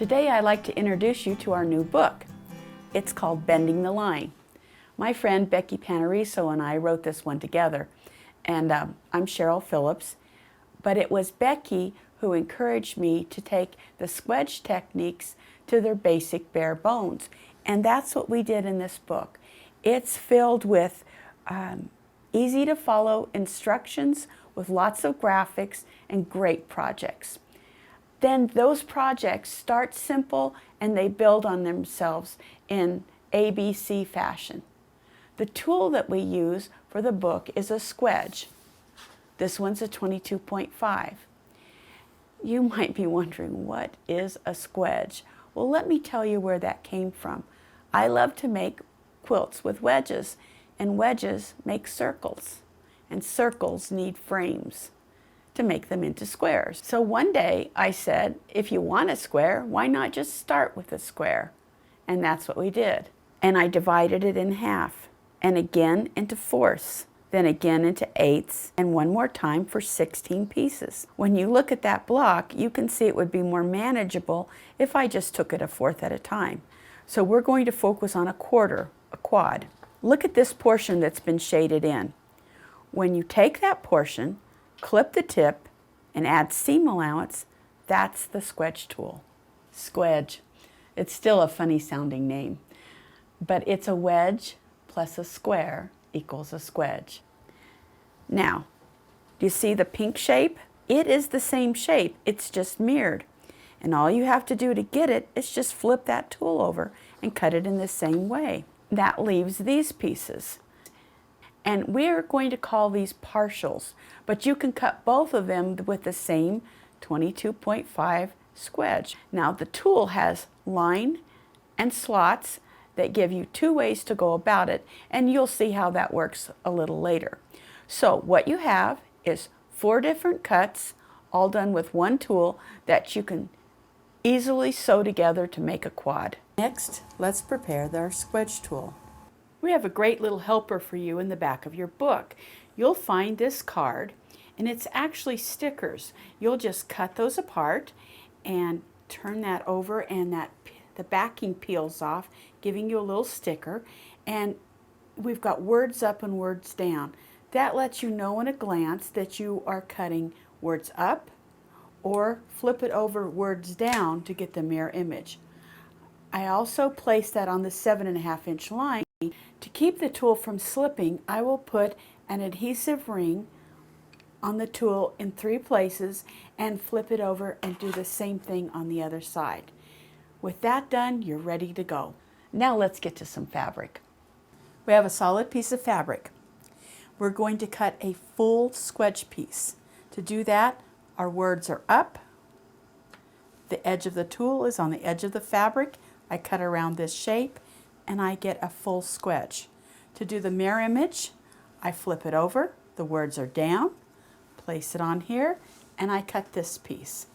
Today I'd like to introduce you to our new book. It's called Bending the Line. My friend Becky Panariso and I wrote this one together, and I'm Cheryl Phillips, but it was Becky who encouraged me to take the Squedge techniques to their basic bare bones, and that's what we did in this book. It's filled with easy to follow instructions with lots of graphics and great projects. Then those projects start simple and they build on themselves in ABC fashion. The tool that we use for the book is a Squedge. This one's a 22.5. You might be wondering, what is a Squedge? Well, let me tell you where that came from. I love to make quilts with wedges, and wedges make circles, and circles need frames to make them into squares. So one day I said, if you want a square, why not just start with a square? And that's what we did. And I divided it in half, and again into fourths, then again into eighths, and one more time for 16 pieces. When you look at that block, you can see it would be more manageable if I just took it a fourth at a time. So we're going to focus on a quarter, a quad. Look at this portion that's been shaded in. When you take that portion, clip the tip, and add seam allowance, that's the Squedge tool. Squedge. It's still a funny sounding name, but it's a wedge plus a square equals a squedge. Now, do you see the pink shape? It is the same shape, it's just mirrored. And all you have to do to get it is just flip that tool over and cut it in the same way. That leaves these pieces. And we're going to call these partials, but you can cut both of them with the same 22.5 Squedge. Now the tool has line and slots that give you two ways to go about it, and you'll see how that works a little later. So what you have is 4 different cuts, all done with one tool that you can easily sew together to make a quad. Next, let's prepare our Squedge tool. We have a great little helper for you in the back of your book. You'll find this card, and it's actually stickers. You'll just cut those apart and turn that over, and the backing peels off, giving you a little sticker. And we've got words up and words down. That lets you know in a glance that you are cutting words up, or flip it over words down to get the mirror image. I also place that on the 7.5 inch line. To keep the tool from slipping, I will put an adhesive ring on the tool in 3 places and flip it over and do the same thing on the other side. With that done, you're ready to go. Now let's get to some fabric. We have a solid piece of fabric. We're going to cut a full Squedge piece. To do that, our words are up. The edge of the tool is on the edge of the fabric. I cut around this shape, and I get a full Squedge. To do the mirror image, I flip it over, the words are down, place it on here, and I cut this piece.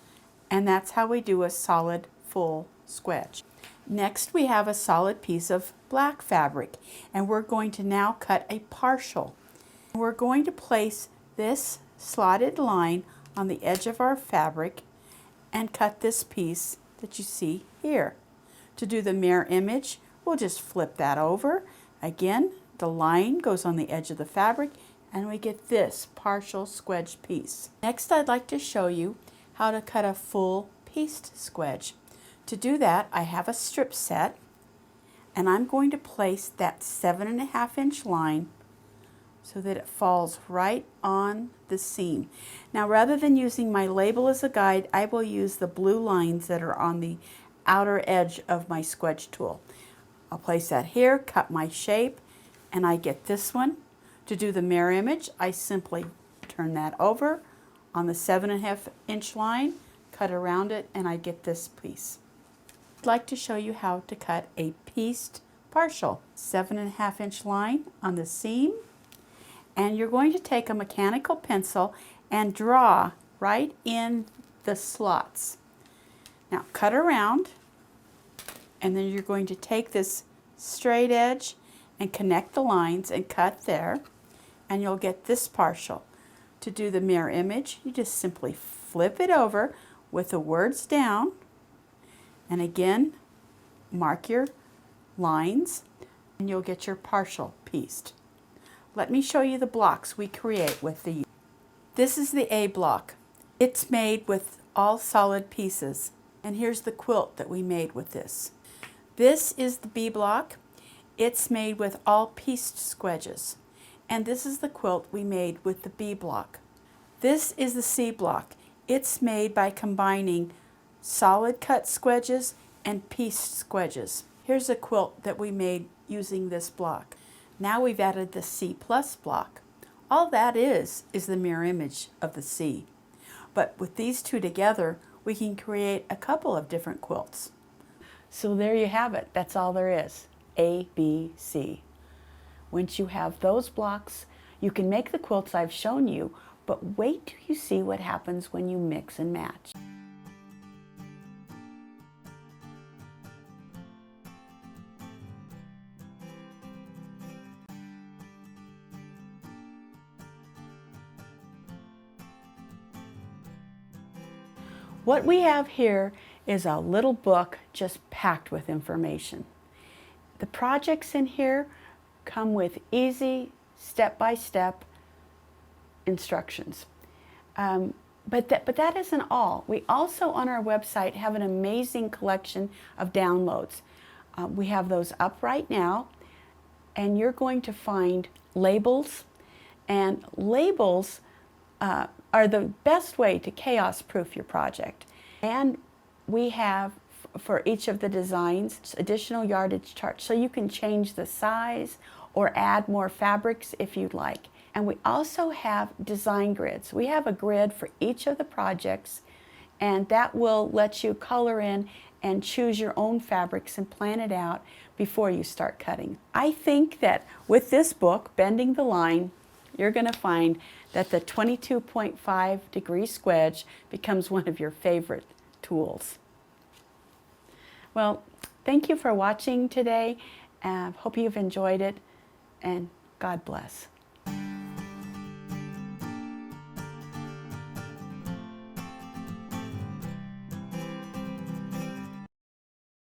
And that's how we do a solid full Squedge. Next, we have a solid piece of black fabric, and we're going to now cut a partial. We're going to place this slotted line on the edge of our fabric and cut this piece that you see here. To do the mirror image, we'll just flip that over. Again, the line goes on the edge of the fabric, and we get this partial Squedge piece. Next, I'd like to show you how to cut a full pieced Squedge. To do that, I have a strip set, and I'm going to place that 7.5 inch line so that it falls right on the seam. Now, rather than using my label as a guide, I will use the blue lines that are on the outer edge of my Squedge tool. I'll place that here, cut my shape, and I get this one. To do the mirror image, I simply turn that over on the 7.5 inch line, cut around it, and I get this piece. I'd like to show you how to cut a pieced partial. 7.5 inch line on the seam, and you're going to take a mechanical pencil and draw right in the slots. Now cut around, and then you're going to take this straight edge and connect the lines and cut there, and you'll get this partial. To do the mirror image, you just simply flip it over with the words down And again, mark your lines and you'll get your partial pieced. Let me show you the blocks we create with the. This is the A block. It's made with all solid pieces. And here's the quilt that we made with this. This is the B block. It's made with all pieced squedges. And this is the quilt we made with the B block. This is the C block. It's made by combining solid cut squedges and pieced squedges. Here's a quilt that we made using this block. Now we've added the C plus block. All that is the mirror image of the C. But with these two together, we can create a couple of different quilts. So there you have it. That's all there is. A, B, C. Once you have those blocks, you can make the quilts I've shown you, but wait till you see what happens when you mix and match. What we have here is a little book just packed with information. The projects in here come with easy step-by-step instructions. But that isn't all. We also on our website have an amazing collection of downloads. We have those up right now, and you're going to find labels, and labels are the best way to chaos-proof your project. And we have, for each of the designs, additional yardage charts, so you can change the size or add more fabrics if you'd like. And we also have design grids. We have a grid for each of the projects, and that will let you color in and choose your own fabrics and plan it out before you start cutting. I think that with this book, Bending the Line, you're going to find that the 22.5 degree scwedge becomes one of your favorite tools. Well, thank you for watching today. Hope you've enjoyed it, and God bless.